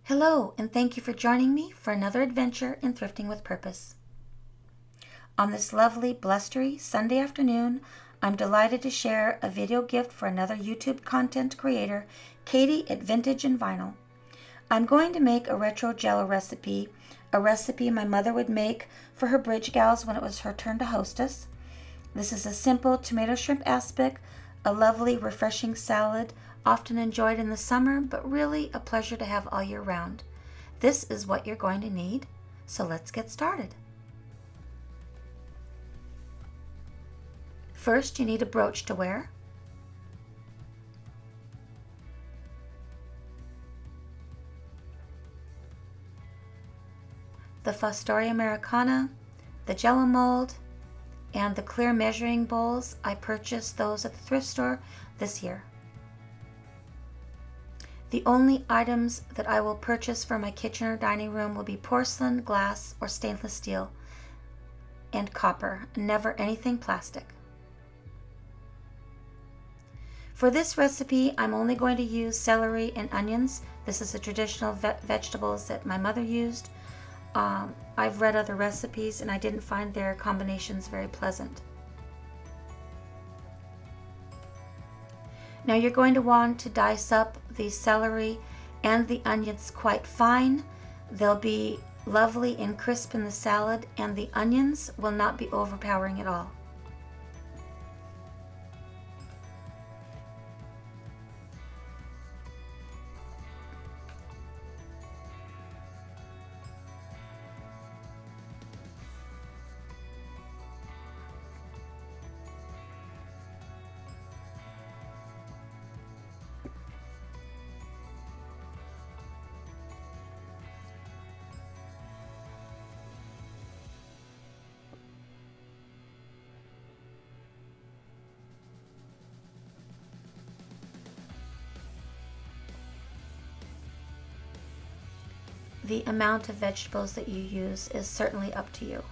Hello, and thank you for joining me for another adventure in Thrifting with Purpose. On this lovely, blustery Sunday afternoon, I'm delighted to share a video gift for another YouTube content creator, Katie at Vintage and Vinyl. I'm going to make a retro Jell-O recipe, a recipe my mother would make for her bridge gals when it was her turn to hostess. This is a simple tomato shrimp aspic, a lovely, refreshing salad, often enjoyed in the summer, but really a pleasure to have all year round. This is what you're going to need, so let's get started. First, you need a brooch to wear. The Fostoria Americana, the Jell-O mold, and the clear measuring bowls. I purchased those at the thrift store this year. The only items that I will purchase for my kitchen or dining room will be porcelain, glass, or stainless steel, and copper, never anything plastic. For this recipe, I'm only going to use celery and onions. This is the traditional vegetables that my mother used. I've read other recipes and I didn't find their combinations very pleasant. Now you're going to want to dice up the celery and the onions quite fine. They'll be lovely and crisp in the salad, and the onions will not be overpowering at all. The amount of vegetables that you use is certainly up to you.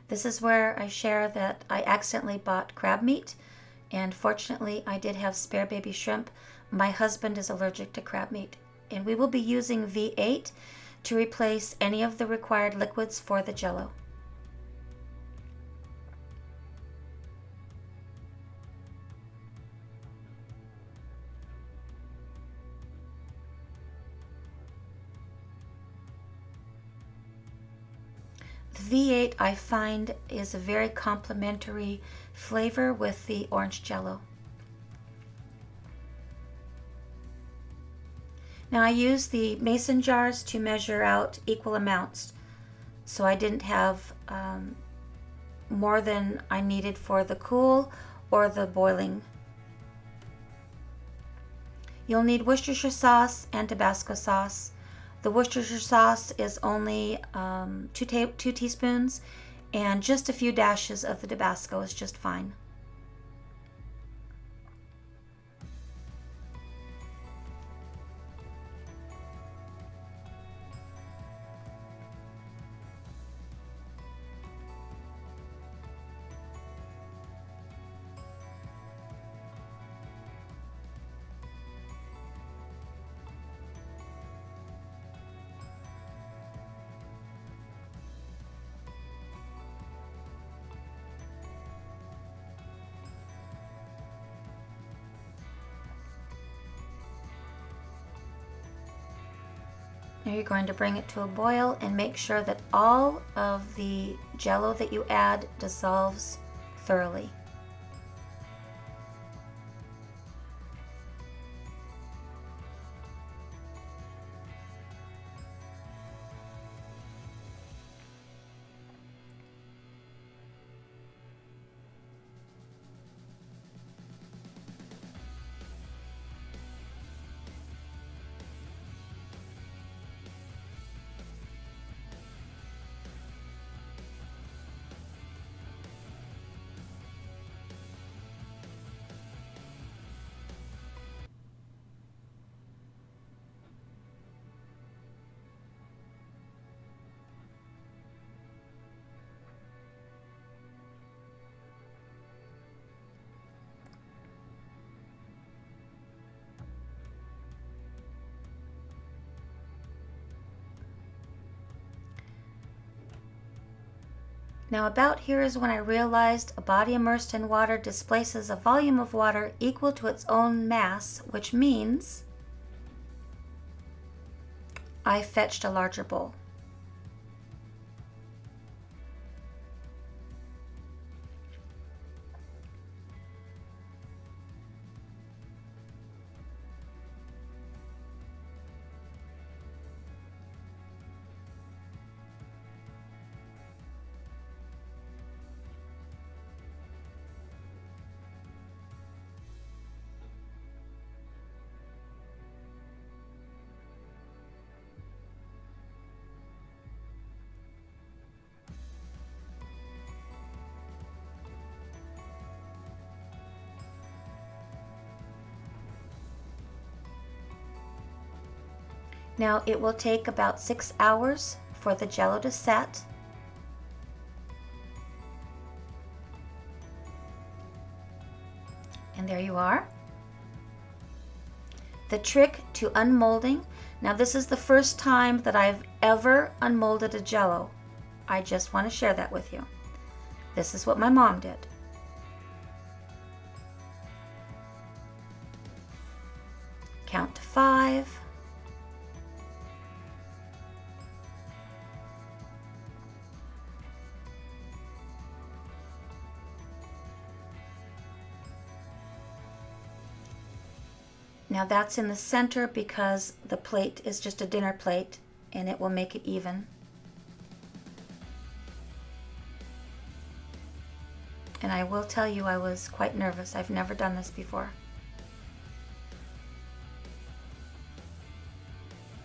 This is where I share that I accidentally bought crab meat, and fortunately I did have spare baby shrimp. My husband is allergic to crab meat, and we will be using V8 to replace any of the required liquids for the Jell-O. V8 I find is a very complementary flavor with the orange Jell-O. Now I use the mason jars to measure out equal amounts, so I didn't have more than I needed for the cool or the boiling. You'll need Worcestershire sauce and Tabasco sauce. The Worcestershire sauce is only 2 teaspoons, and just a few dashes of the Tabasco is just fine. Now you're going to bring it to a boil and make sure that all of the Jell-O that you add dissolves thoroughly. Now about here is when I realized a body immersed in water displaces a volume of water equal to its own mass, which means I fetched a larger bowl. Now it will take about 6 hours for the Jell-O to set. And there you are. The trick to unmolding. Now this is the first time that I've ever unmolded a Jell-O. I just want to share that with you. This is what my mom did. Count to 5. Now that's in the center because the plate is just a dinner plate and it will make it even. And I will tell you I was quite nervous. I've never done this before.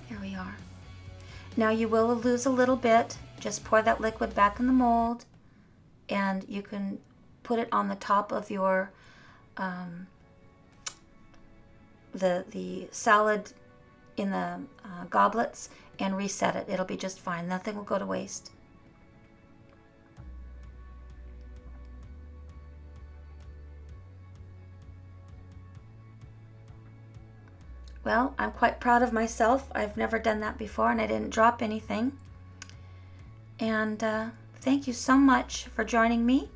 Here we are. Now you will lose a little bit. Just pour that liquid back in the mold and you can put it on the top of your the salad in the goblets and reset it. It'll be just fine. Nothing will go to waste. Well, I'm quite proud of myself. I've never done that before and I didn't drop anything. And thank you so much for joining me.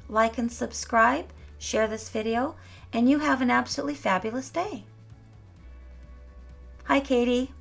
Like and subscribe, share this video, and you have an absolutely fabulous day. Hi, Katie.